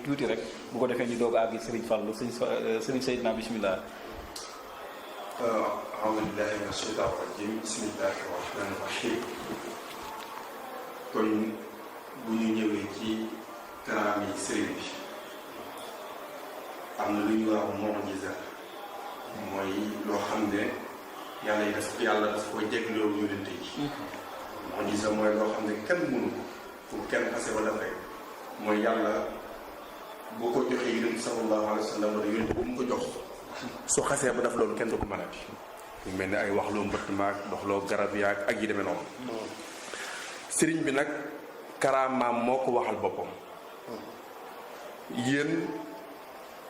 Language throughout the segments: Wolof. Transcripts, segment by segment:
tuuti rek bu ko defee ñu doog a àgg Serigne Fallou Serigne Seydina bismillah. a'uuzu billaahi mina shaytaani rajiim bismillaahi rahmaani rahiim. kon bu ñu ñëwee ci karaam yi sëriñ bi am na lu ñuy wax mu'jiza mooy loo xam ne yàlla daf ko jégloo yonent yi. mu'jiza mooy loo xam ne kenn mënu ko pour kenn xase wala rek mooy yàlla boo ko joxee yonent sallallahu alayhi wa sallam wala yonent bu mu ko jox su xasee ba def loolu kenn du ko mënati. mu mel ni ay wax loo mbëtt maag dox loo garab yaag ak yi demee noonu. sëriñ bi nag karaamaam moo ko waxal boppam. yéen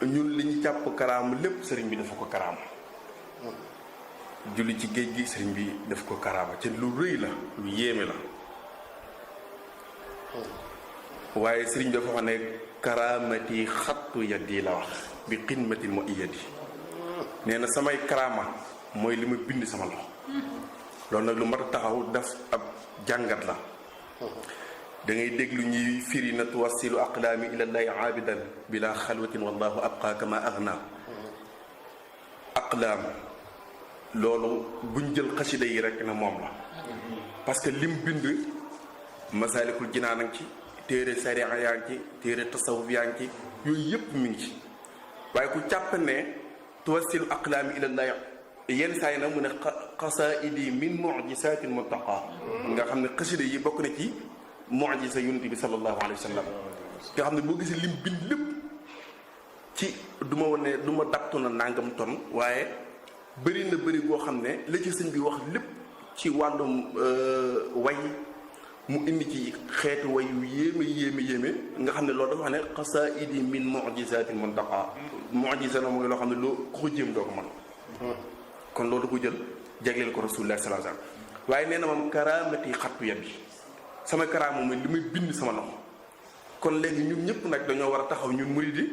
ñun li ñu jàpp karaama lépp sëriñ bi dafa ko karaama. julli ci géej gi sëriñ bi daf ko karaama ci lu rëy la lu yéeme la. waaye sëriñ bi dafa wax ne karaamati xattu yaddi la wax bi xidmatil mo iyadi. nee na samay karaama mooy li ma bind sama loxo. loolu nag lu mat a taxaw daf ab jàngat la. da ngay déglu ñuy firi na tuwassilu aqlaami ilallahi aabidan bila xalwatin wallahu abqa kama agna. aqlaam loolu buñ jël xasida yi rek na moom la. parce que lim bind masaalikul jinaan a ngi ci téere sariya yaa ngi ci téere tasawuf yaa ngi ci yooyu yëpp mi ngi ci. waaye ku càpp ne tuwassilu aqlaami ilallahi yenn saa yi nag mu ne xasaidi min mu'jisatil muntaqa nga xam ne xasida yi bokk na ci mu'jisa yonent bi sallallahu alayhi wa sallam nga xam ne boo gisee lim bind lépp ci du ma wane du ma daptu na nangam ton waaye bëri na bëri boo xam ne la ci sëñ bi wax lépp ci wàllum way mu indi ci xeetu way yu yéeme nga xam ne loolu dafa wax ne xasaidi min mu'jisatil muntaqa mu'jisa na mooy loo xam ne loo ko jéem doo ko mën. kon loolu ko jël jagleel ko rasulullah sallallahu alayhi wasallam waaye nee na moom karaamati xattu yaddi sama karaama mooy li may bind sama loxo. kon léegi ñun ñëpp nag dañoo war a taxaw ñun murid yi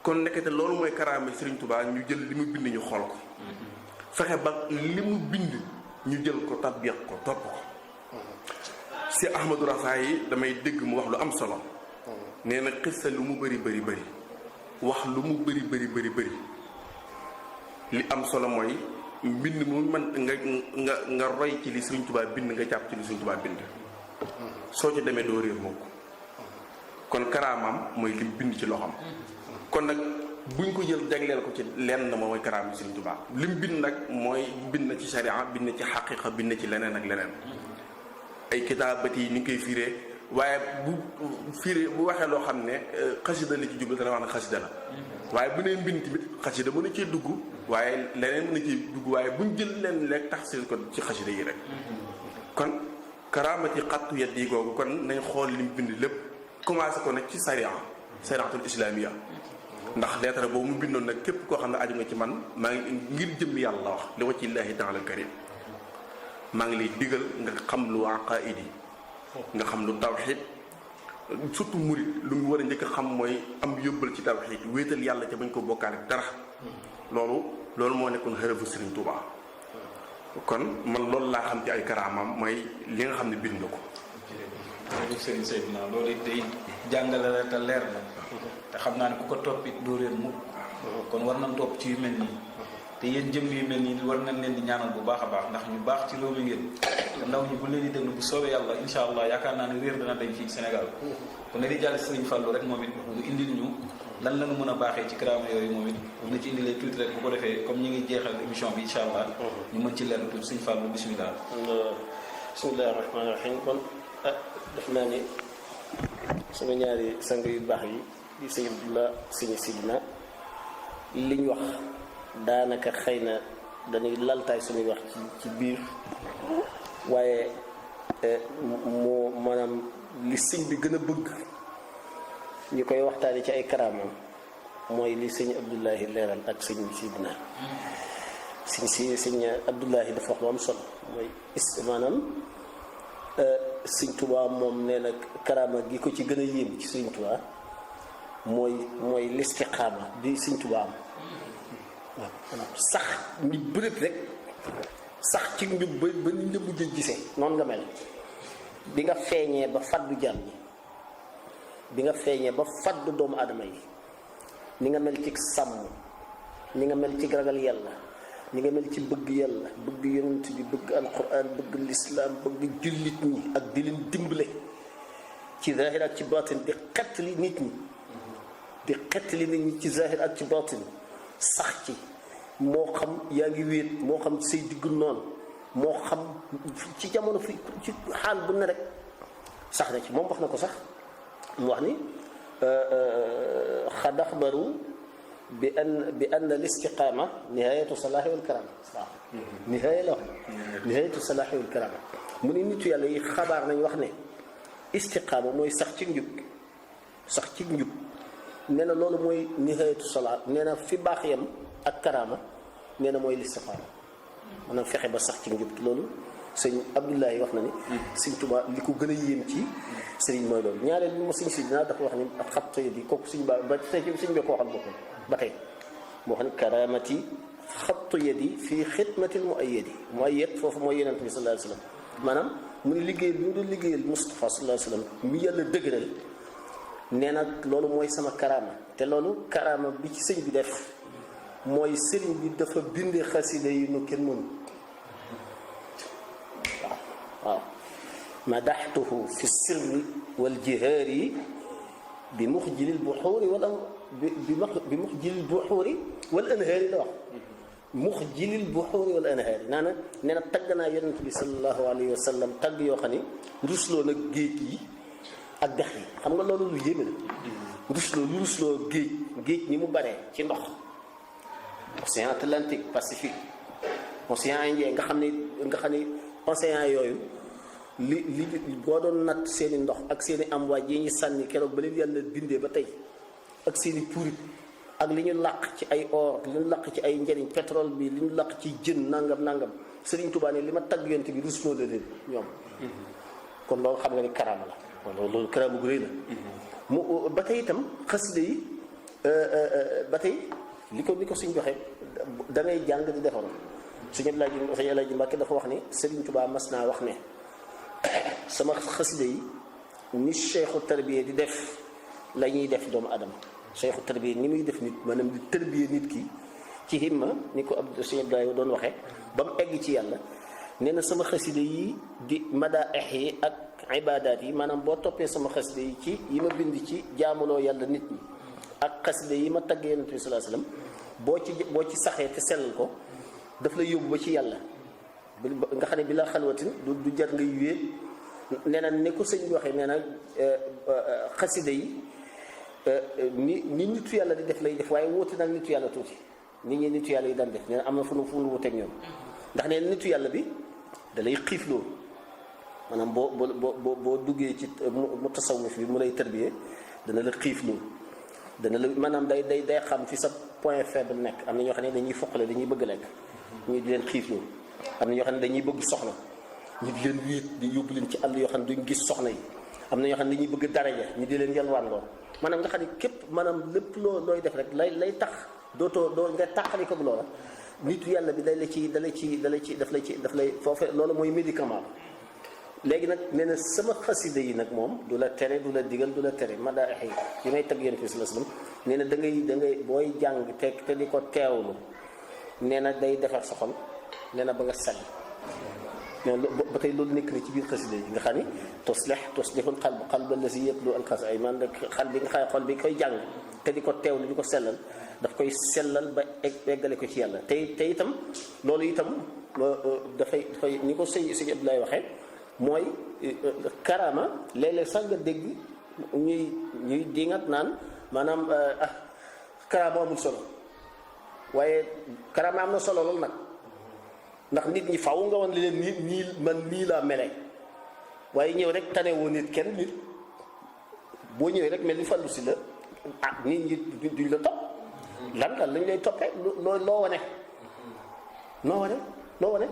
kon nekkete loolu mooy karaama Serigne Touba ñu jël li mu bind ñu xool ko fexe ba li mu bind ñu jël ko tatbiq ko topp ko. si Ahmadou Rafa yi damay dégg mu wax lu am solo nee na xissa lu mu bëri wax lu mu bëri li am solo mooy mbind mu man nga roy ci li Serigne Touba bind nga jàpp ci li Serigne Touba bind soo ci demee doo réer moo ko kon karaamam mooy lim bind ci loxam. kon nag buñ ko jël jagleel ko ci lenn mooy karaam Serigne Touba lim bind nag mooy bind na ci sharia bind na ci xaqiqa bind na ci leneen ak leneen ay kitaabat yi ni ngi koy firee waaye bu waxee loo xam ne xasida la ci jublu dana wax ne xasida la waaye bu nee mbind tamit xasida mën na cee dugg waaye leneen mën na cee dugg waaye buñ jël leen lekk tax seen ko ci xasida yi rek. kon karaamati xattu yat yi googu kon nañ xool lim bind lépp commencé ko nag ci sariatul islamiya ndax lettre boobu mu bindoon nag képp koo xam ne aju nga ci man maa ngi ngir jëm yàlla wax li wa ci illaahi ta'ala karim maa ngi lay digal nga xam lu aqaidi nga xam lu tawxid surtout murid lu mu war a njëkk a xam mooy am yóbbal ci tawxid wéetal yàlla ca bañ ko bokkaale dara loolu moo nekkoon xërëfu Serigne Touba. kon man loolu laa xam ci ay karaamam mooy li nga xam ne bind na ko. jërëjëf Serigne Seydina loolu it day jàngale la te leer na te xam naa ne ku ko toppit doo réer mukk kon war nañ topp ci yu mel nii te yéen jëm yu mel nii war nañ leen di ñaanal bu baax a baax ndax ñu baax ci réew mi ngeen te ndaw ñi bu leen di déglu bu soobee yàlla insha allah yaakaar naa ne réer dana dañ fii Sénégal kon ne di jàll Serigne Fallou rek moom it nga indil ñu lan la ñu mën a baaxee ci karaama yooyu moom it na ci indilee tuuti rek bu ko defee comme ñi ngi jeexal émission bi insha allah ñu mën ci leer tuuti Serigne Fallou bismillah. bismillahi rahmaani rahim kon def naa ni sama ñaari sang yu baax yi di sëñ Abdullah sëñ Sidina liñ wax daanaka xëy na dañuy laltaay suñuy wax ci biir waaye moo maanaam li sëñ bi gën a bëgg ñu koy waxtaani ci ay karaamam mooy li sëñ Abdullahi leeral ak sëñ Sidina sëñ Abdullahi dafa wax lu am solo mooy maanaam sëñ Tuubaa moom nee na karaama gi ko ci gën a yéem ci sëñ Tuubaa mooy listiqaama bi sëñ Tuubaa am waaw sax ñu bërët rek sax ci njub ba ñu la mujj gisee noonu nga mel bi nga feeñee ba faddu jàmm ñi bi nga feeñee ba fàdd doomu aadama yi, ni nga mel ci sàmm, ni nga mel ci ragal yàlla, ni nga mel ci bëgg yàlla, bëgg yonent bi, bëgg alquran, bëgg lislaam, bëgg jullit ñi ak di leen dimbale ci zahir ak ci baatin, di xettali nit ñi, di xettali nit ñi ci zahir ak ci baatin, sax ci, moo xam yaa ngi wéet, moo xam ci say diggu noonu, moo xam ci jamono fi ci xaal bu ne rek sax na ci. moom wax na ko sax, mu wax ni xad axbaru bi an al istiqaama nihayatu salaahi wal karaama. waaw nihaaya la wax, nihayatu salaahi wal karaama. mu ne nitu yàlla yi xabaar nañ wax ne istiqaama mooy sax ci njub, sax ci njub. nee na loolu mooy nihayatu salaat, nee na fi baax yam ak karaama, nee na mooy listiqaama, maanaam fexe ba sax ci njub. loolu sëñ Abdoulaye wax na ni sëñ Tuubaa li ko gën a yéem ci sëriñ mooy loolu. ñaareel bi ma sëñ si dinaa dafa wax ni ak xat yi kooku sëñ ba tey sëñ bi ko waxal boppam ba tey moo xam ne karaamati xattu yadi fii xidmatil muayyad foofu mooy yonent bi sallallahu alayhi wa sallam. maanaam mu ne liggéeyal bi mu doon liggéeyal Mustafa sallallahu alayhi wa sallam mi yàlla dëgëral, nee na loolu mooy sama karaama. te loolu karaama bi ci sëñ bi def mooy sëriñ bi dafa bindee xasida yi nu kenn mënu. waaw madaxtuhu fi sirri wal jihaari bi muxjilil buxuuri wala bi muxjilil buxuuri wal anhaari la wax. muxjilil buxuuri wal anhaari nee na tagg naa yonent bi sallallahu alayhi wa sallam tagg yoo xam ni rusloo nag géej yi ak dex yi. xam nga loolu lu yéeme la. rusloo géej ni mu baree ci ndox. océan Atlantique, Pacifique, océan Indien nga xam ni océan yooyu li boo doon natt seeni ndox ak seeni am waaj yi ñu sànni keroog ba leen yàlla bindee ba tey, ak seeni purit, ak li ñu làq ci ay or, li ñu làq ci ay njëriñ, pétrole bi li ñu làq ci jën nangam Sëriñ Tuubaa ne li ma tagg yonent bi rusloo la leen ñoom. kon loolu xam nga ni karaama la, loolu karaama gu rëy la. mu ba tey itam xasida yi ba tey li ko suñ joxe da ngay jàng di defaru. suñu Alaaji Mbàkke dafa wax ni Sëriñ Tuubaa mas naa wax ne sama xasida yi ni cheikhu tarbiya di def la ñuy def doomu adama. cheikhu tarbiya ni muy def nit, maanaam di tarbiya nit ki ci himma ni ko Sëriñ Abdoulaye doon waxee ba mu egg ci yàlla. nee na sama xasida yi di madaaix yi ak ibaadaat yi, maanaam boo toppee sama xasida yi ci yi ma bind ci jaamuloo yàlla nit ñi ak xasida yi ma tagg Yonent bi sallallahu alayhi wasallam boo ci saxee te sellal ko daf lay yóbbu ba ci yàlla nga xam ne bi la xalwatin du jar ngay wéet. nee na ne ko sëñ bi waxee, nee na xasida yi ni nitu yàlla di def lay def, waaye wóote nag nitu yàlla tuuti nit ñi nitu yàlla yi daan def. nee na am na fu nu wuteeg ñoom, ndax nee na nitu yàlla bi da lay xiifloo. maanaam boo duggee ci mu tasawuf bi mu lay tarbiyee dana la xiifloo, dana la maanaam day xam fi sa point faible nekk. am na ñoo xam ne dañuy foqale, dañuy bëgg lekk, ñu di leen xiifloo. am na ñoo xam ne dañuy bëgg soxna, ñu di leen wéet di yóbbu leen ci àll yoo xam ne duñ gis soxna yi. am na ñoo xam ne dañuy bëgg daraja, ñu di leen yalwaan loo. maanaam nga xam ne képp maanaam lépp looy def rek lay tax doo nga tàqali ko loola. nitu yàlla bi daf lay foofe loolu mooy médicament. léegi nag nee na sama xasida yi nag moom du la tere, du la digal, du la tere madaax yi may tagg Yonent bi sallallahu alayhi wasallam. nee na da ngay booy jàng te di ko teewlu, nee na day defar sa xol, nee na ba nga sell. nee na ba tey loolu nekk na ci biir xasida yi nga xam ni tuslihul qalb allazi yatlu alqas ay man xal bi nga xam xol bi koy jàng te di ko teewlu di ko sellal daf koy sellal ba eggale ko ci yàlla. te itam loolu itam dafay ni ko sëñ Abdoulaye waxee mooy karaama. léeg-léeg sax nga dégg ñuy dingat naan maanaam karaama amul solo, waaye karaama am na solo loolu nag, ndax nit ñi faaw nga wan leen nii laa mele. waaye ñëw rek tane woo nit boo ñëwee rek mel ni Fallu si la nit ñi duñ la topp. lan lañ lay toppee loo wane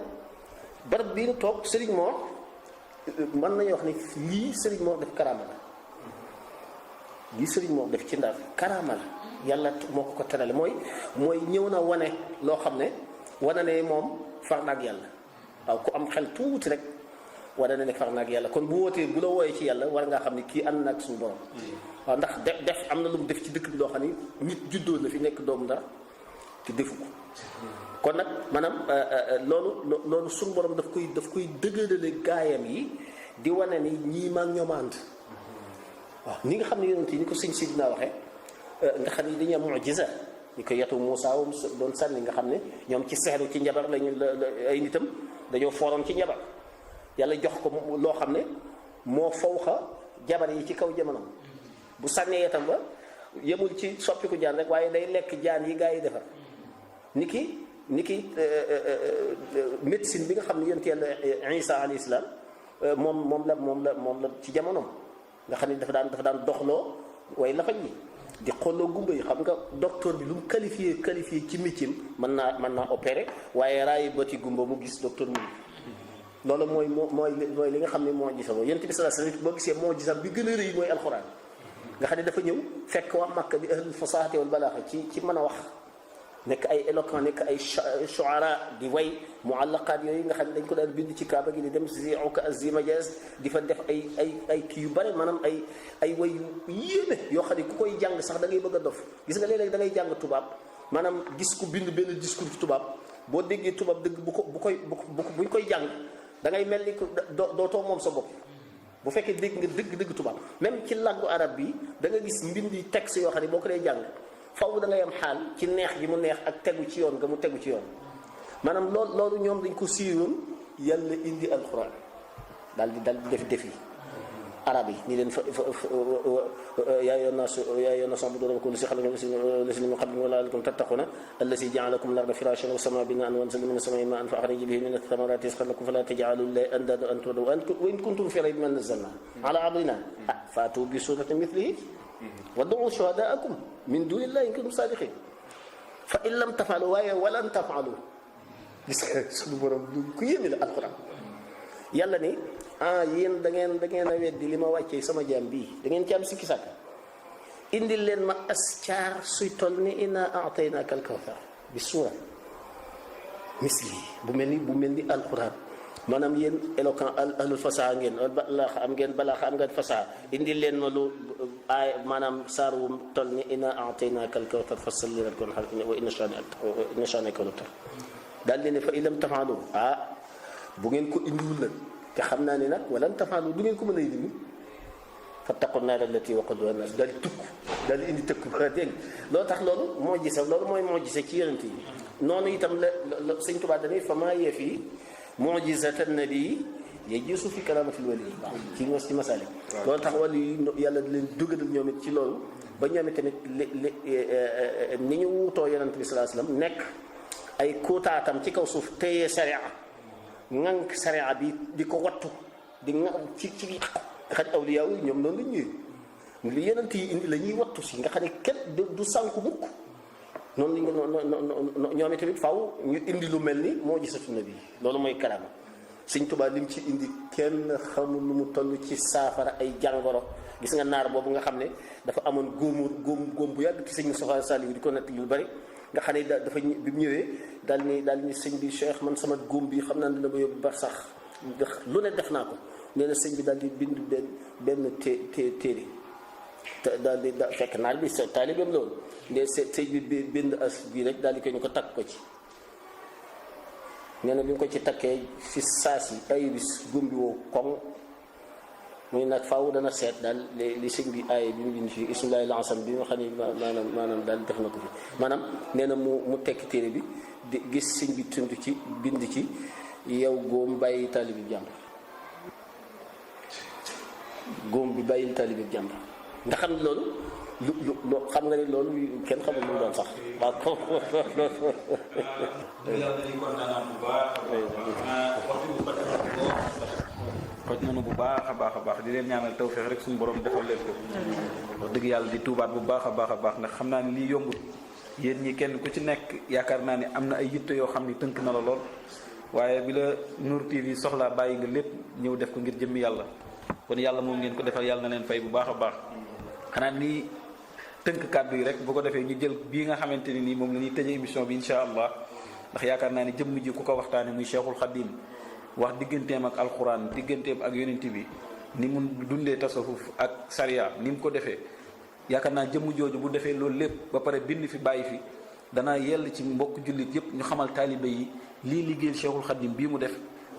barab bii nu toog Sëriñ Moor mën nañu wax ni lii Sëriñ Moor def karaama la. lii Sëriñ Moor def ci Ndar karaama la, yàlla moo ko terale. mooy ñëw na wane loo xam ne wane ne moom far na ak yàlla. waaw ku am xel tuuti rek wala na ne far naag yàlla kon bu wootee bu la wooyee ci yàlla war ngaa xam ne kii ànd naag suñu borom waaw ndax def am na lu mu def ci dëkk bi loo xam ni nit juddoo na fi nekk doomu dara te defu ko kon nag maanaam loolu suñu borom daf koy dëgërale gaayam yi di wane ni ñii maag ñoom ànd waaw ni nga xam ne yonent yi ni ko sëñ si dinaa waxee nga xam ne dañuy am mu'jiza ñu ko yetu Muusaa wam doon sànni nga xam ne ñoom ci seexlu ci njabar lañu ay nitam dañoo fooroon ci njabar yàlla jox ko loo xam ne moo fawxa jabar yi ci kaw jamono bu sànnee yetam ba yemul ci soppiku jaan rek waaye day lekk jaan yi gaa yi defar ni ki médecine bi nga xam ne yonent yàlla Isa alayhi salaam moom la ci jamonoom nga xam ne dafa daan doxloo way la faj bi di xooloo gumba yi xam nga docteur bi lu mu qualifié ci métier mën naa opérer waaye raayi bëti gumba mu gis docteur mu loolu mooy li nga xam ne moo gisa boo yonent bi sallallahu alayhi wasallam boo gisee moo gisam bi gën a rëy mooy alxuraan nga xam ne dafa ñëw fekk waa Makka di ahlul fasaahati wal balaaxa ci mën a wax nekk ay éloquent nekk ay shuara di way muallaqaat yooyu nga xam ne dañ ko daan bind ci kaaba gi di dem ziuka azimajaz di fa def ay kii yu bare maanaam ay way yu yéeme yoo xam ne ku koy jàng sax da ngay bëgg a dof gis nga léeg-léeg da ngay jàng tubaab maanaam gis ku bind benn discours ci tubaab boo déggee tubaab dëgg buñ koy jàng da ngay mel ni dootoo moom sa bopp bu fekkee dégg nga dëgg tubaab même ci làggu arab bi da nga gis mbindi texte yoo xam ne boo ko dee jàng faw da ngay am xaal ci neex gi mu neex ak tegu ci yoon nga mu tegu ci yoon maanaam loolu ñoom dañ ko siiwoon yàlla indi alxuraan daal di def defi arab yi ni leen yaa ayyuhan naasu u'budu rabbakum allazi xalaqakum wallaziina min qablikum la'allakum tattaquuna allazi ja'ala lakum al-arda firaashan was-samaa'a binaa'an wa anzala mina as-samaa'i maa'an fa axraja bihi mina ath-thamaraati rizqan lakum falaa taj'aluu lillahi andaadan wa antum ta'lamuun wa in kuntum fii raybin mimmaa nazzalnaa 'alaa 'abdinaa fa'tuu bi suuratin mithlihi wad'uu shuhadaa'akum min duunillahi in kuntum saadiqiin fa in lam taf'aluu waaye walan taf'aluu gis nga suñu borom ku yéeme la alxuraan yàlla ni yéen da ngeen a weddi li ma wàccee sama jaam bii da ngeen ci am sikki sàkk indil leen ma ascaar suy toll ni inna a'taynaaka al-kawsar bi suura misli bu mel ni alxuraan maanaam yéen éloquent ahlul fasaha ngeen balaaxa am ngeen fasaha indil leen ma lu maanaam saar wu toll ni inna a'taynaaka al-kawsar fasalli li rabbika wanhar wa inna shaani'aka huwa al-abtar daal di ne fa in lam taf'alu bu ngeen ko indiwul nag te xam naa ne nag walan taf'alu du ngeen ko mën a indi fattaqu naara allati waquduha an-naas daal di tukk daal di indi tëkk ba dégg loolu tax loolu moo gise loolu mooy moo gise ci yonent yi noonu itam la Sëñ Tuubaa dañuy fa maa yee fii mu'jizata nabi yajiisu fi karaamatil wali ci ngos ci masaalik loolu tax wali yi yàlla di leen dugalal ñoom it ci loolu ba ñoom it tamit ni ñu wuutoo yonent bi sallallahu alayhi wasallam nekk ay kuutaatam ci kaw suuf téye sariya ŋànk sariya bi di ko wattu di nga ci xaj awliyaa yi ñoom noonu lañ ñëwee li yonent yi indi la ñuy wattu si nga xam ne kenn du sànku mukk noonu lañ ko ñoom tamit faaw ñu indi lu mel ni moo gisatu na bi loolu mooy karaama Sëñ Tuubaa lim ci indi kenn xamul lu mu toll ci saafara ay jàngoro gis nga naar boobu nga xam ne dafa amoon góom bu yàgg ci Sëñ Moustapha Saliou di ko nettali lu bari nga xam ne dafa bi mu ñëwee daal ni sëñ bi Cheikh man sama góom bi xam naa dina ma yóbbu ba sax lu ne def naa ko nee na sëñ bi daal di bind benn téere daal di fekk naar bi taalibeem loolu nde sëñ bi bind as bii rek daal di koy ñu ko takk ko ci nee na bi nga ko ci takkee fi saas yi ay bis góom bi woo koŋ muy nag faaw dana seet daal li sëñ bi aaye bi mu bind fii ismullahi lansam bi nga xam ne maanaam daal def na ko fi maanaam nee na mu tekki téere bi di gis sëñ bi tund ci bind ci yow góom bàyyi taalibi jàmbur góom bi bàyyil taalibi jàmbur nga xam ne loolu lu xam nga ne loolu kenn xamul lu mu doon sax waaw xoj nañu bu baax a baax di leen ñaanal tawfeex rek suñu borom defal leen ko wax dëgg yàlla di tuubaat bu baax a baax ndax xam naa ne lii yombul yéen ñi kenn ku ci nekk yaakaar naa ne am na ay yitte yoo xam ni tënk na la lool waaye bi la Nour TV soxlaa bàyyi nga lépp ñëw def ko ngir jëmmi yàlla kon yàlla moom ngeen ko defal yàlla na leen fay bu baax a baax xanaa nii tënk kàddu yi rek bu ko defee ñu jël bii nga xamante ne nii moom la ñuy tëjee émission bi incha allah ndax yaakaar naa ne jëmm ji ku ko waxtaane muy Cheikhul Khadim wax digganteem ak alxuraan digganteem ak yonent bi ni mu dundee tasawuf ak sariya ni mu ko defee yaakaar naa jëmm jooju bu defee loolu lépp ba pare bind fi bàyyi fi danaa yell ci mbokk jullit yépp ñu xamal taalibe yi lii liggéeyal Cheikhul Khadim bii mu def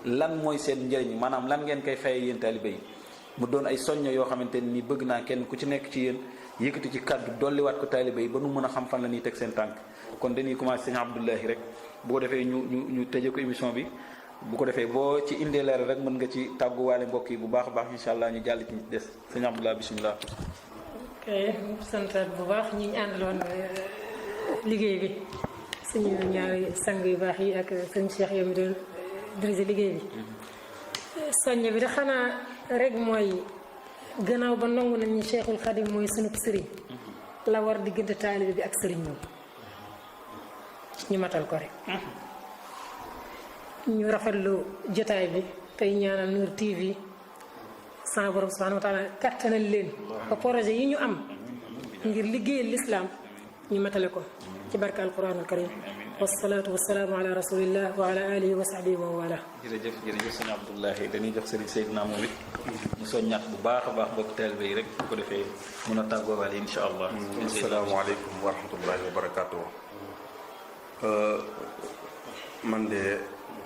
lan mooy seen njëriñ maanaam lan ngeen koy fayee yéen taalibe yi mu doon ay soñño yoo xamante ni bëgg naa kenn ku ci nekk ci yéen yëkkati ci kàddu dolliwaat ko taalibe yi ba nu mën a xam fan la ñuy teg seen tànk kon dañuy commencé sëñ Abdoulahi rek bu ko defee ñu tëjee ko émission bi bu ko defee boo ci indee leer rek mën nga ci tàgguwaale mbokk yi bu baax a baax incha allah ñu jàll ci des sëñ Abdoulahi bisimilah. ok santaat bu baax ñi ñu àndaloon liggéey bi suñu ñaari sang yu baax yi ak sëñ Cheikh yow mi doon dirigé liggéey bi soññ bi da xanaa rek mooy gannaaw ba nangu nañ ni Cheikhul Khadim mooy sunu sëriñ la war diggante taalibe bi ak sëriñ moom ñu matal ko rek ñu rafetlu jotaay bi tey ñaanal Nour TV sama borom subhanahu wa taala kattanal leen ba projet yi ñu am ngir liggéeyal lislaam ñu matale ko ci barke alquranul karim wasalaatu wasalaamu ala rasulillah wa ala alihi wa sahbihi wa wala jërëjëf sëñ Abdoulahi dañuy jox sëriñ Seydina moom it mu soññaat bu baax a baax mbokk taalibe yi rek bu ko defee mën a tàggoowaale insha allah. asalaamaaleykum wa rahmatullahi wa barakaatu. man de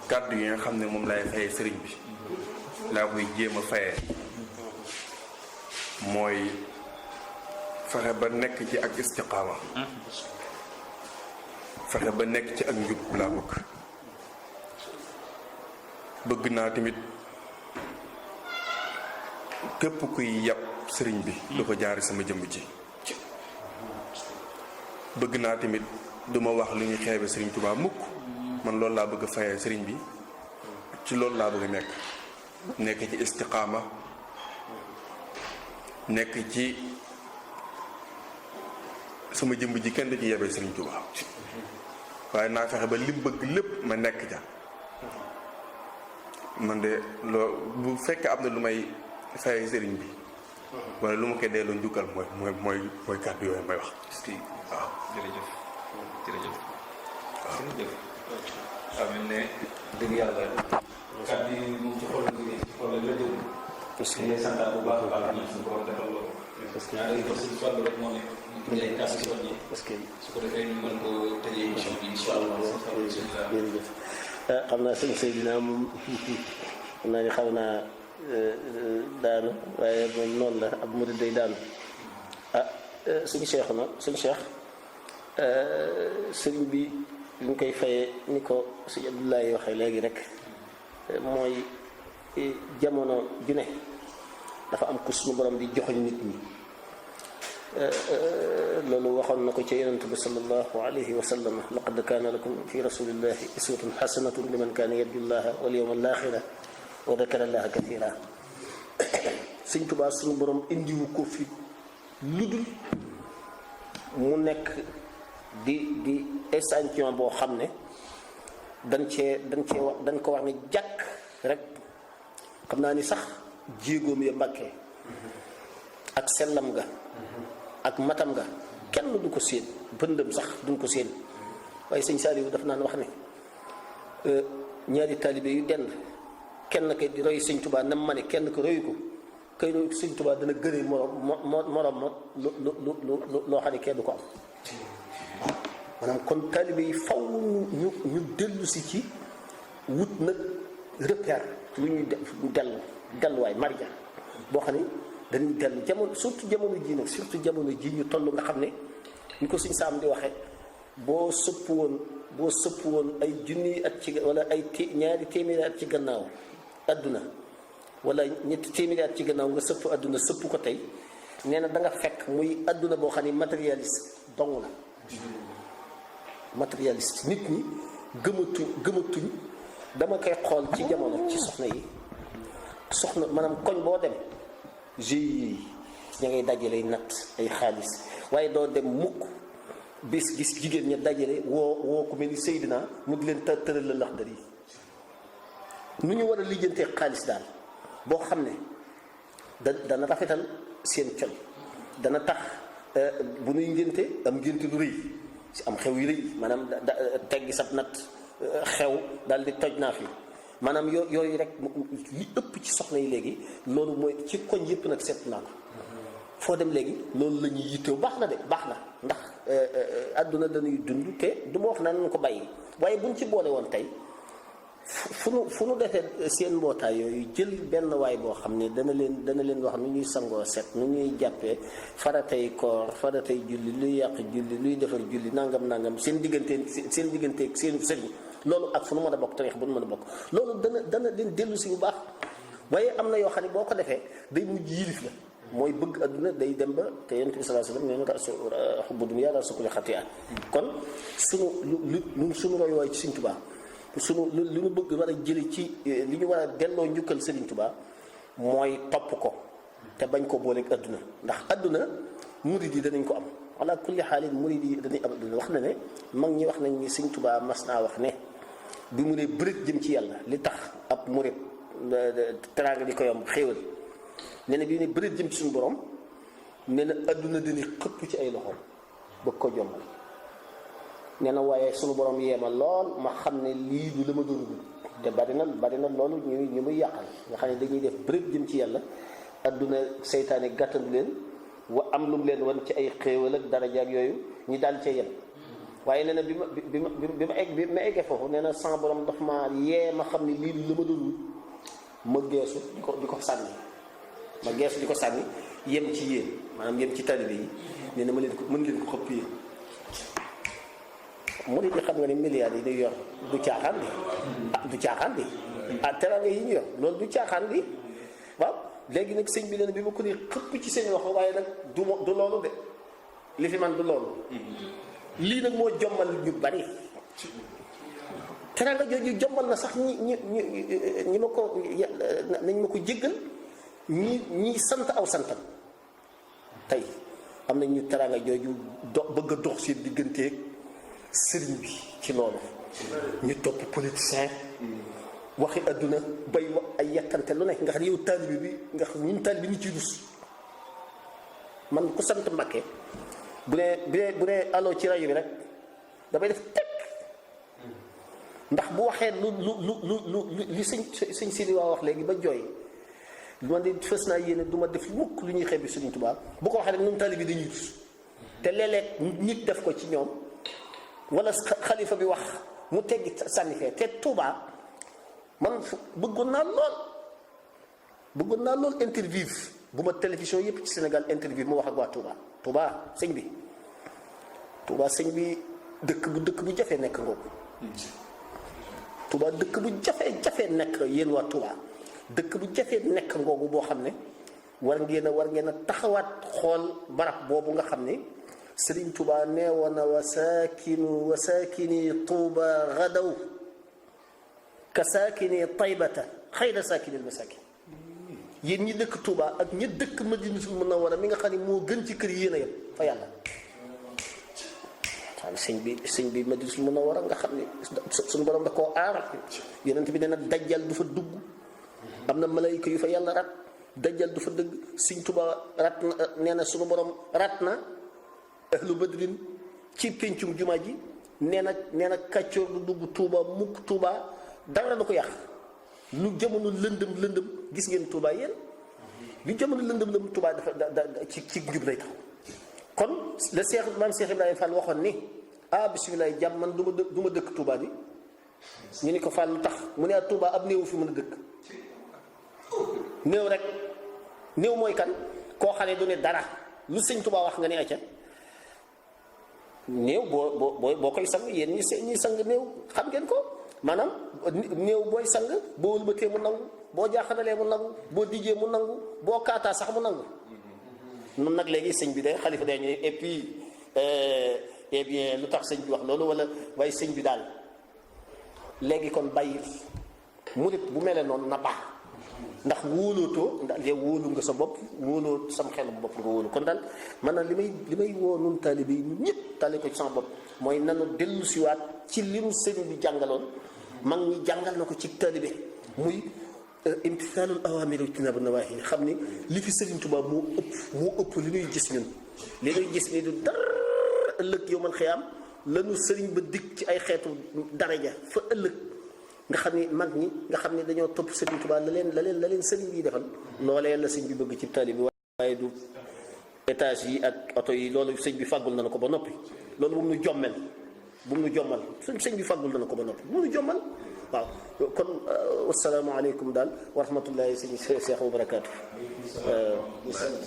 kàddu yi nga xam ne moom laay fayee sëriñ bi laa koy jéem a fayee mooy fexe ba nekk ci ak istiqaama fexe ba nekk ci ak njub laa bëgg naa tamit képp kuy yàpp sëriñ bi du ko jaari sama jëmm ji bëgg naa tamit duma wax lu ñuy xeebe sëriñ Tuubaa mukk man loolu laa bëgg a fayee sëriñ bi ci loolu laa bëgg a nekk ci istiqaama nekk ci sama jëmb ji kenn da ci yebee sëriñ Tuubaa waaye naa fexe ba lim bëgg lépp ma nekk ca man de loo bu fekkee am na lu may fayee sëriñ bi wala lu ma koy delloo njukkal mooy kàddu yooyu may wax. waaw jërëjëf. waaw mel ne dëgg yàlla kàddu yi moom ci xol la jógee ci xol la jógee. parce que ngay santaat bu baax a baax ñu suñu borom defal loolu. parce que ñaari ko suñu fàll rek moo nekk ñu lay kàddu ci yi. parce que su ko defee ñu mën ko tëjee émission bi incha allah. jërëjëf xam naa sëñ Seydina moom xam naa ni xaw naa daanu waaye moom noonu la ab murid day daanu suñu Cheikh suñu Cheikh sëriñ bi li ñu koy fayee ni ko sëñ Abdoulaye waxee léegi rek mooy jamono ju ne dafa am ku suñu borom di joxoñ nit ñi loolu waxoon na ko ci yonent bi sallallahu alayhi wa sallam laqad kaana lakum fi rasulillahi uswatun hasanatun liman kaana yarju llaha wal yawmal aaxira wa dakara llaha kathiira sëñ Tuubaa suñu borom indiwu ko fi lu dul mu nekk di échantillon boo xam ne dañ ko wax ne jàkk rek xam naa ni sax jéegoom ya Mbàkke ak sellam ga ak matam ga kenn du ko séen bëndëm sax duñ ko séen waaye sëñ Saaliwu daf naan wax ne ñaari taalibe yu dend kenn kay di roy sëñ Tuubaa nam ma ne kenn ko royu ko kay royu sëñ Tuubaa dana gënee morom loo xam ne kenn du ko am maanaam kon taalibe yi faw ñu dellu si ci wut nag repère lu ñuy delluwaay marja boo xam ne dañuy dellu jamono surtout jamono ji nag surtout jamono ji ñu toll nga xam ne ñu ko suñ saam di waxee boo sëpp woon ay junniy at ci wala ay ñaari téeméeri at ci gannaaw adduna wala ñetti téeméeri at ci gannaaw nga sëpp adduna sëpp ko tey nee na da nga fekk muy adduna boo xam ne matérialiste dong la matérialiste nit ñi gëmatuñ dama koy xool ci jamono ci soxna maanaam koñ boo dem GIE yi ña ngay dajale natt ay xaalis waaye doo dem mukk bis gis jigéen ña dajale woo ku mel ni Seydina mu di leen tëral la Laxdari yi nu ñu war a lijjantee xaalis daal boo xam ne dana rafetal seen col dana tax bu nuy ngénte am ngénte lu rëy si am xew yu rëy maanaam teggi sab natt xew daal di toj naa fi maanaam yooyu rek li ëpp ci soxna yi léegi loolu mooy ci koñ yëpp nag seet naa ko foo dem léegi loolu la ñuy yittewoo baax na de baax na ndax àdduna dañuy dund te du ma wax na nañ ko bàyyi waaye buñ ci boole woon tey fu nu defee seen mbootaay yooyu jël benn waay boo xam ne dana leen wax nu ñuy sangoo set nu ñuy jàppee faratay koor faratay julli luy yàq julli luy defar julli nangam seen digganteeg seen sëriñ loolu ak fu nu mën a bokk tarix bu nu mën a bokk loolu dana leen dellu si bu baax waaye am na yoo xam ne boo ko defee day mujj yilif la mooy bëgg adduna day dem ba te yonent bi sallallahu alayhi wasallam nee na xubbu dunya rasu kulli xati'a kon sunu roy waay ci Sëriñ Tuubaa li ñu bëgg war a jëli ci li ñu war a delloo njukkal Sëriñ Tuubaa mooy topp ko te bañ ko booleeg adduna ndax adduna murid yi danañ ko am ala kulli xaalin murid yi danañ am adduna wax na ne mag ñi wax nañ ni Sëriñ Tuubaa mas naa wax ne bi mu ne bërëg jëm ci yàlla li tax ab murid teraanga di ko yomb xéewal nee na bi ne bërëg jëm ci suñu borom nee na adduna dañuy xëpp ci ay loxoom bëgg ko jombal nee na waaye suñu borom yeema lool ma xam ne lii du la ma doon dund te bari na loolu ñu muy yàqal nga xam ne dañuy def bërëb jëm ci yàlla adduna seytaane gàttandu leen am lu mu leen wan ci ay xéewal ak daraja ak yooyu ñu daal cee yem waaye nee na bi ma eggee foofu nee na sama borom daf ma yee ma xam ne lii du la ma doon wut ma geesu di ko sànni ma geesu di ko sànni yem ci yéen maanaam yem ci taalibe yi nee na mën leen ko xëpp yéen murid yi xam nga ni milliards yi ñuy yor du caaxaan bi teraanga yi ñu yor loolu du caaxaan bi waaw léegi nag sëñ bi leen bi ma ko ne xëpp ci seen loxo waaye nag du loolu de li fi man du loolu lii nag moo jommal ñu bari teraanga jooju jommal na sax ñi ma ko nañ ma ko jéggal ñi sant aw santam tey am na ñu teraanga jooju bëgg a dox seen digganteeg sëriñ bi ci loolu ñu topp politicien waxi adduna bay wax ay yekkante lu nekk nga xam ne yow taalibi bi nga xam ñun taalibi ñu ciy dus man ku sant Mbàkke bu ne allo ci rajo bi rek damay def teg ndax bu waxee lu li sëñ Sidi waa wax léegi ba jooy man de fës naa yéene du ma def mukk lu ñuy xeebi Sëriñ Tuubaa bu ko waxee rek ñun taalibi dañuy dus te léeg-léeg nit def ko ci ñoom wala xalifa bi wax mu teggi sànni fee te Touba man bëggoon naa lool interview bu ma télévision yépp ci Sénégal interview mu wax ak waa Touba sëñ bi dëkk bu jafee nekk ngoogu Touba dëkk bu jafee nekk yéen waa Touba dëkk bu jafee nekk ngoogu boo xam ne war ngeen a taxawaat xool barab boobu nga xam ne Sëriñ Tuubaa nee woon na wasaakini Tuuba gadaw ka saakini Taybata xayra saakini al-masaakin yéen ñi dëkk Tuuba ak ñi dëkk Madinatul Munawwara mi nga xam ne moo gën ci kër yéen a yem fa yàlla xam sëñ bi Madinatul Munawwara nga xam ne suñu borom da koo aar yonent bi nee na dajjal du fa dugg am na malayka yu fa yàlla rat dajjal du fa dëgg Sëriñ Tuubaa rat na nee na suñu borom rat na ahlu badrin ci péncum jumaa ji nee na kàccoor du dugg Touba mukk Touba dara du ko yàq lu jamono lëndëm gis ngeen Touba yéen lu jamono lëndëm Touba dafa ci njub lay tax kon la maam Cheikh Ibrahima Fall waxoon ni bisimilah jàmm man du ma dëkk Touba bi ñu ni ko Fall lu tax mu ne Touba ab néew fi mën a dëkk néew rek néew mooy kan koo xam ne du ne dara lu sëñ Touba wax nga ne acca néew boo koy sang yéen ñi sang néew xam ngeen ko maanaam néew booy sang boo wëlbatee mu nangu boo jaaxanalee mu nangu boo dijjee mu nangu boo kaataa sax mu nangu nun nag léegi sëñ bi de xalifa day ñu et puis eh bien lu tax sëñ bi wax loolu wala waaye sëñ bi daal léegi kon bàyyil murit bu mel noonu na baax ndax wóolootoo ndax yow wóolu nga sa bopp wóoloo sam xelu bopp nga wóolu kon daal maanaam li may woo nun taalibe yi ñun ñëpp tali ko ci sama bopp mooy nanu dellu siwaat ci li nu sëriñ bi jàngaloon mag ñi jàngal na ko ci taalibe muy imtisaalul awaamir wa ijtinaabu nawaahi xam ni li fi Sëriñ Tuubaa moo ëpp li ñuy gis ñun li ñuy gis ni du dara ëllëg yow man xëyaam lanu sëriñ ba dikk ci ay xeetu daraja fa ëllëg nga xam ni mag ñi nga xam ni dañoo topp Sëriñ Tuubaa la leen sëriñ bi defal loolee la sëñ bi bëgg ci taalibe bi waaye du étage yi ak oto yi loolu sëñ bi fàggul na ko ba noppi loolu bu mu nu jommal sëñ bi fàggul na ko ba noppi bu mu nu jommal waaw kon wasalaamaaleykum daal wa rahmatullahi sëñ Cheikh wa barakaatu.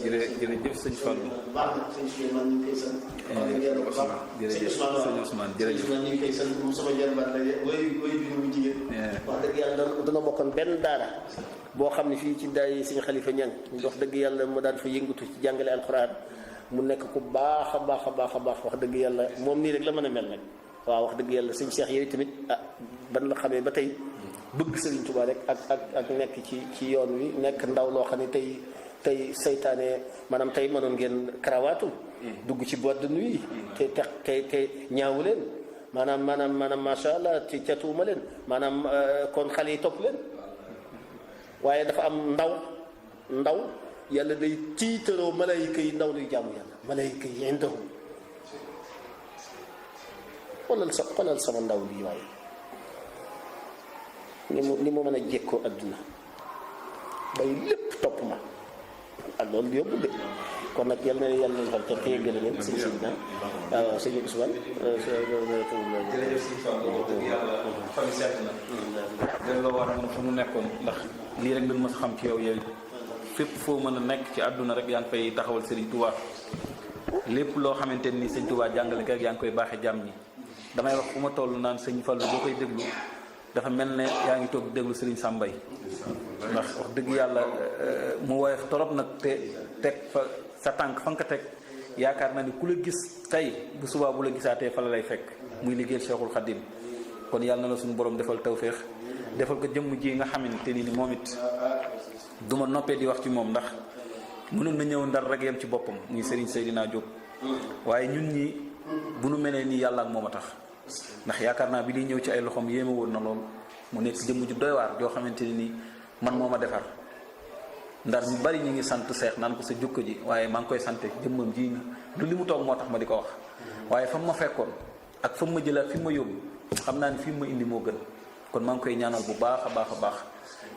jërëjëf sëñ Fallou. baax na sëñ Souleymane ñu ngi koy sant. jërëjëf sëñ Ousmane jërëjëf ñu ngi koy sant moom sama jarbaat la way bi mu jigéen. wax dëgg yàlla dana bokkoon benn daara boo xam ne fii ci daay sëñ Xalifa Ñang wax dëgg yàlla mu daan fa yëngatu ci jàngale alxuraan mu nekk ku baax a baax wax dëgg yàlla moom nii rek la mën a mel nag waaw wax dëgg yàlla sëñ Cheikh yooyu tamit ban la xamee ba tey bëgg Sëriñ Tuubaa rek ak nekk ci yoon wi nekk ndaw loo xam ne tey saytaane maanaam tey mënoon ngeen karawaatu dugg ci boîte de nuit te ñaawu leen maanaam macha allah ci catuuma leen maanaam kon xale yi topp leen waaye dafa am ndaw yàlla day tiitaroo malayka yi ndaw luy jaamu yàlla malayka yi indahu xoolal sama ndaw lii waaye ni mu mën a jékkoo adduna bay lépp topp ma loolu yóbbu de kon nag yal na yàlla nañu xam te yëggale leen sëñ Sidina waaw sëñ Ousmane jërëjëf sëñ Fallou dëgg yàlla xol seet na delloo war mën fa mu nekkoon ndax lii rek lañ mës a xam ci yow fépp foo mën a nekk ci àdduna rek yaa ngi fay taxawal Serigne Touba lépp loo xamante ni sëñ Touba jàngale rek yaa ngi koy baaxee jàmm ñi damay wax fu ma toll naan sëñ Fallou boo koy déglu dafa mel ne yaa ngi toog déglu Serigne Sambay ndax wax dëgg yàlla mu woyof torop nag te teg fa sa tànk fa nga ko teg yaakaar naa ni ku la gis tey bu subaa bu la gisaatee fa la lay fekk muy liggéeyal Cheikhul Khadim kon yàlla na la suñu borom defal tawféex defal ko jëmm ji nga xamante ni moom it du ma noppee di wax ci moom ndax mënoon na ñëw ndar rek yem ci boppam muy Serigne Seydina Diop waaye ñun ñi bu nu melee nii yàlla ak moom a tax ndax yaakaar naa bi di ñëw ci ay loxoom yéeme woon na lool mu nekk jëmm ju doy waar joo xamante ni man moo ma defar ndar ñu bari ñu ngi sant seex naan ko sa jukko ji waaye maa ngi koy sante jëmmam ji du li mu toog moo tax ma di ko wax waaye fa mu ma fekkoon ak fa mu ma jëlaat fi mu ma yóbbu xam naa ni fi mu ma indi moo gën kon maa ngi koy ñaanal bu baax a baax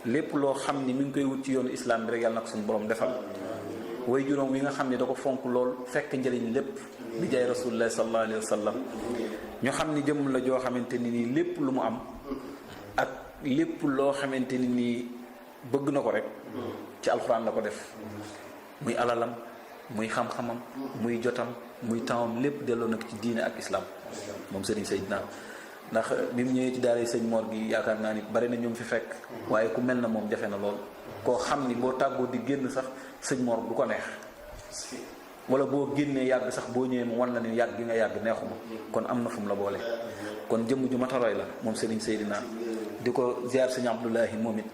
lépp loo xam ni mi ngi koy wut ci yoonu islam bi rek yàlla na ko suñu borom defal way juróom wi nga xam ne da ko fonk lool fekk njëriñ lépp bi jaay rasulullah sallallahu alayhi wa sallam ñu xam ni jëmm la joo xamante ni nii lépp lu mu am ak lépp loo xamante ni nii bëgg na ko rek ci alxuraan la ko def muy alalam muy xam-xamam muy jotam muy tempsam lépp delloo nag ci diine ak islam moom Serigne Seydina ndax bi mu ñëwee ci daara sëñ Mor gi yaakaar naa ni bari na ñoom fi fekk waaye ku mel na moom jafe na lool koo xam ni boo tàggoo di génn sax sëñ Mor du ko neex wala boo génnee yàgg sax boo ñëwee mu wan la ni yàgg gi nga yàgg neexuma kon am na fu mu la boole kon jëmm ju mataroy la moom Serigne Seydina di ko ziar sëñ Abdoulahi moom it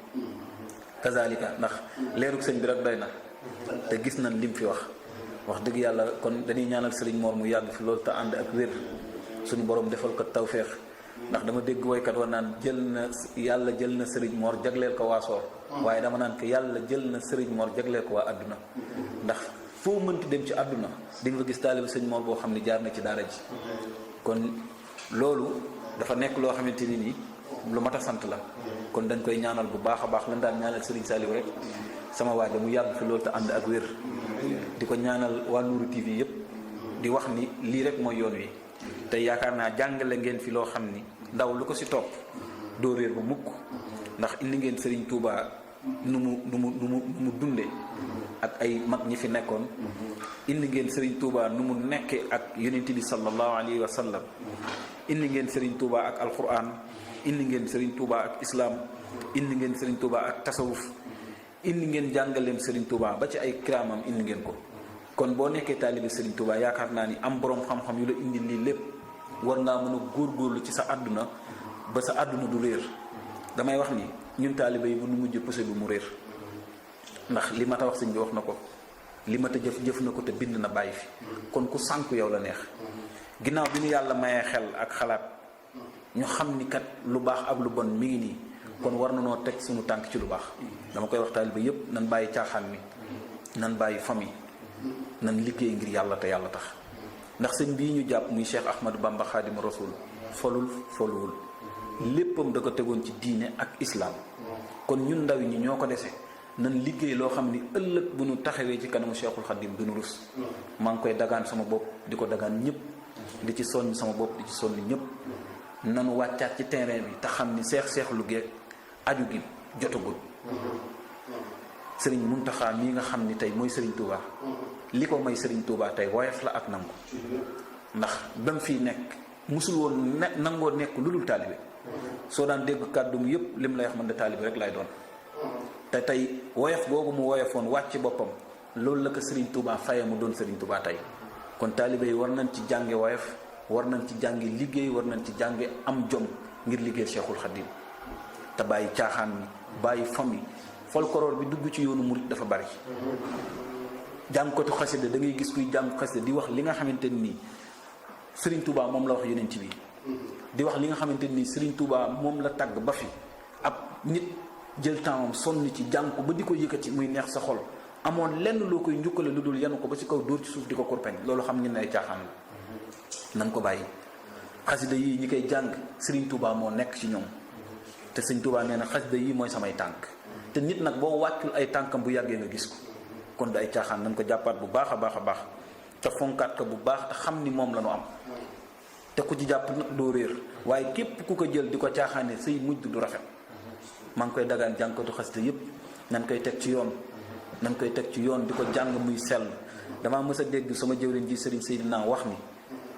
kazalika ndax leerug sëñ bi rek doy na te gis nañ lim fi wax dëgg yàlla kon dañuy ñaanal Serigne Mor mu yàgg fi loolu te ànd ak wér suñu borom defal ko tawféex ndax dama dégg woykat wa naan yàlla jël na Serigne Mor jagleel ko waa Soor waaye dama naan ko yàlla jël na Serigne Mor jagleel ko waa àdduna ndax foo mënti dem ci àdduna di nga fa gis taalibu sëñ Mor boo xam ne jaar na ci daara ji kon loolu dafa nekk loo xamante ni nii lu mat a sant la kon dañ koy ñaanal bu baax a baax lan daan ñaanal Serigne Saliou rek sama waaja mu yàgg fi loolu te ànd ak wér di ko ñaanal waa Nourou TV yëpp di wax ni lii rek mooy yoon wi te yaakaar naa jàngale ngeen fi loo xam ni ndaw lu ko si topp doo réer ba mukk ndax indi ngeen Serigne Touba nu mu dunde ak ay mag ñi fi nekkoon indi ngeen Serigne Touba nu mu nekke ak yonent bi sallallahu alayhi wa sallam indi ngeen Serigne Touba ak alquran indi ngeen Serigne Touba ak islam indi ngeen Serigne Touba ak tasawuf indi ngeen jàngaleem Serigne Touba ba ci ay kiraamam indi ngeen ko kon boo nekkee taalibe Serigne Touba yaakaar naa ni am boroom xam-xam yu la indi lii lépp war ngaa mën a góorgóorlu ci sa àdduna ba sa àdduna du réer damay wax ni ñun taalibe yi bu nu mujj poussé bi mu réer ndax li ma ta wax sëñ bi wax na ko li ma ta jëf na ko te bind na bàyyi fi kon ku sànku yow la neex ginnaaw bi ñu yàlla mayee xel ak xalaat ñu xam ni kat lu baax ak lu bon mi ngi nii kon war na noo teg suñu tànk ci lu baax dama koy wax taalibe yépp nan bàyyi caaxaan mi nan bàyyi famille nan liggéey ngir yàlla te yàlla tax ndax sëñ bii ñu jàpp muy Cheikh Ahmadou Bamba Xaadimu Rasul folul léppam da ko tegoon ci diine ak islaam kon ñun ndaw ñi ñoo ko dese nan liggéey loo xam ni ëllëg bu ñu taxawee ci kanamu Cheikhul Khadim du ñu rus maa ngi koy dagaan sama bopp di ko dagaan ñëpp di ci soññ sama bopp di ci soññ ñëpp nanu wàccaat ci terrain bi te xam ni seex lu geeg aju gi jotagul sëriñ Muntaxa mii nga xam ni tey mooy sëriñ Touba li ko may sëriñ Touba tey woyof la ak nangu ndax ba mu fiy nekk musul woon nangoo nekk lu dul taalibe soo daan dégg kàddum yëpp lim lay wax man de taalibe rek lay doon te tey woyof googu mu woyofoon wàcc boppam loolu la ko sëriñ Touba faye mu doon sëriñ Touba tey kon taalibe yi war nañ ci jànge woyof war nañ ci jànge liggéey war nañ ci jànge am jom ngir liggéey Cheikhul Khadim te bàyyi caaxaan mi bàyyi famille folklore bi dugg ci yoonu murit dafa bari jàngkatu xasida da ngay gis kuy jàng xasida di wax li nga xamante nii Serigne Touba moom la wax yeneen ci bi di wax li nga xamante nii Serigne Touba moom la tàgg ba fi ab nit jël tempsam sonn ci jàng ko ba di ko yëkkati muy neex sa xol amoon lenn loo koy njukkale lu dul yenu ko ba ci kaw dóor ci suuf di ko kurpeñ loolu xam ngeen ne ay caaxaan la nan ko bàyyi xasida yii ñi koy jàng Serigne Touba moo nekk ci ñoom te Serigne Touba nee na xasida yii mooy samay tànk te nit nag boo wàccul ay tànkam bu yàggee nga gis ko kon du ay caaxaan nañ ko jàppaat bu baax a baax a baax te fonkaat ko bu baax te xam ni moom la ñu am te ku ci jàpp nag doo réer waaye képp ku ko jël di ko caaxaane say mujj du rafet maa ngi koy dagaan jàngkatu xasida yépp nañ koy teg ci yoon nañ koy teg ci yoon di ko jàng muy sell damaa mës a dégg sama jëwriñ ji Serigne Seydina wax ni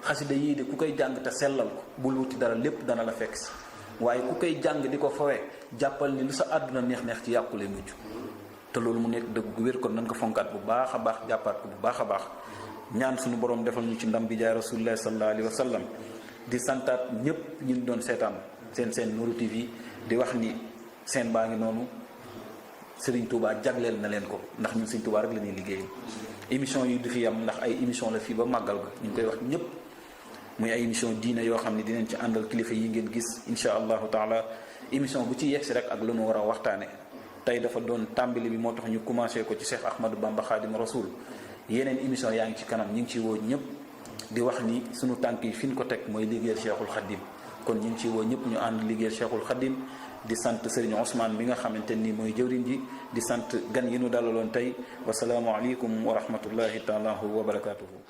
xasida yii de ku koy jàng te sellal ko bul wuti dara lépp dana la fekk si waaye ku koy jàng di ko fawee jàppal ni lu sa àdduna neex-neex ci yàqule mujj te loolu mu nekk dëgg gu wér kon nañ ko fonkaat bu baax a baax jàppaat ko bu baax a baax ñaan suñu borom defal ñu ci ndam bi jaay rasulullah sallallahu alayhi wa sallam di santaat ñëpp ñu doon seetaan seen Nourou TV di wax ni seen baa ngi noonu Serigne Touba jagleel na leen ko ndax ñun Serigne Touba rek la ñuy liggéey émission yi du fi yam ndax ay émission la fii ba màggal ga ñu ngi koy wax ñëpp muy ay émission diine yoo xam ne dinañ ci àndal kilifa yi ngeen gis insha allahu taala émission bu ci yegsi rek ak lu nu war a waxtaane tey dafa doon tàmbali bi moo tax ñu commencé ko ci Cheikh Ahmadou Bamba Khadim Rasoul yeneen émission yaa ngi ci kanam ñu ngi ciy woo ñëpp di wax ni sunu tànk yi fi ñu ko teg mooy liggéeyal Cheikhul Khadim kon ñu ngi ciy woo ñëpp ñu ànd liggéeyal Cheikhul Khadim di sant Serigne Ousmane mi nga xamante ni mooy jëwriñ ji di sant gan yi nu dalaloon tey wasalaamu aleykum wa rahmatullahi taala wa barakatuhu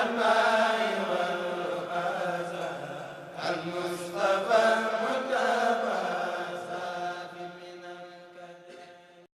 Alma